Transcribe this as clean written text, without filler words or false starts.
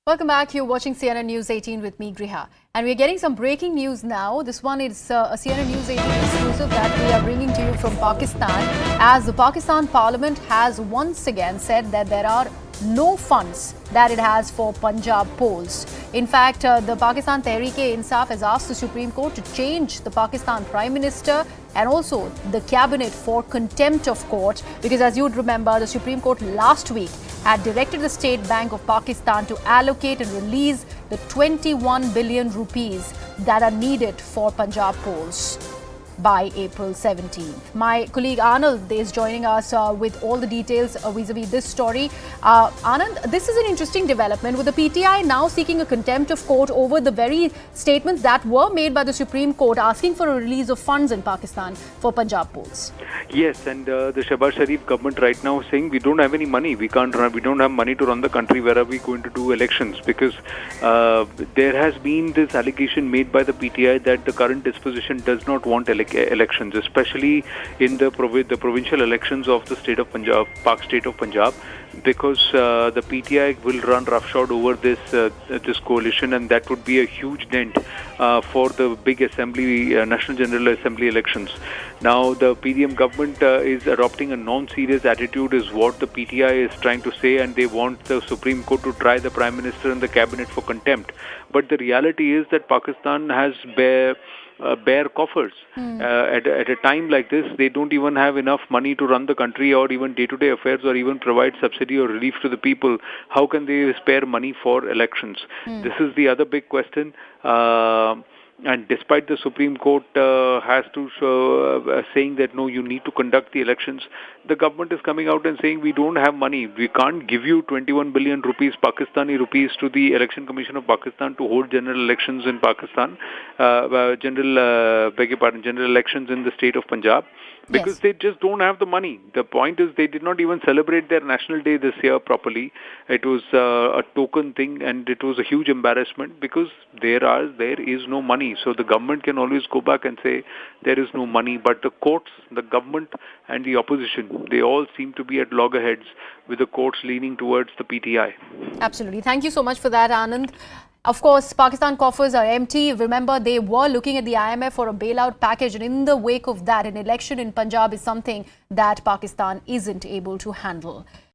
Welcome back. You're watching CNN News 18 with me, Griha. And we're getting some breaking news now. This one is a CNN News 18 exclusive that we are bringing to you from Pakistan, as the Pakistan Parliament has once again said that there are no funds that it has for Punjab polls. In fact, the Pakistan Tehreek-e-Insaf has asked the Supreme Court to change the Pakistan Prime Minister and also the cabinet for contempt of court, because as you would remember, the Supreme Court last week had directed the State Bank of Pakistan to allocate and release the 21 billion rupees that are needed for Punjab polls by April 17th. My colleague Anand is joining us with all the details vis-a-vis this story. Anand, this is an interesting development with the PTI now seeking a contempt of court over the very statements that were made by the Supreme Court asking for a release of funds in Pakistan for Punjab polls. Yes, and the Shehbaz Sharif government right now is saying we don't have any money. We can't run. We don't have money to run the country. Where are we going to do elections? Because there has been this allegation made by the PTI that the current disposition does not want elections, especially in the provincial elections of the state of Punjab, Pak state of Punjab, because the PTI will run roughshod over this coalition, and that would be a huge dent for the big assembly, National General Assembly elections. Now, the PDM government is adopting a non-serious attitude, is what the PTI is trying to say, and they want the Supreme Court to try the Prime Minister and the cabinet for contempt. But the reality is that Pakistan has bare coffers. At a time like this, they don't even have enough money to run the country or even day-to-day affairs or even provide subsidy or relief to the people. How can they spare money for elections? This is the other big question. And despite the Supreme Court has to saying that no, you need to conduct the elections, the government is coming out and saying we don't have money. We can't give you 21 billion rupees, Pakistani rupees, to the Election Commission of Pakistan to hold general elections in Pakistan, general elections in the state of Punjab. Because they just don't have the money. The point is they did not even celebrate their National Day this year properly. It was a token thing, and it was a huge embarrassment because there is no money. So the government can always go back and say there is no money. But the courts, the government and the opposition, they all seem to be at loggerheads, with the courts leaning towards the PTI. Absolutely. Thank you so much for that, Anand. Of course, Pakistan coffers are empty. Remember, they were looking at the IMF for a bailout package, and in the wake of that, an election in Punjab is something that Pakistan isn't able to handle.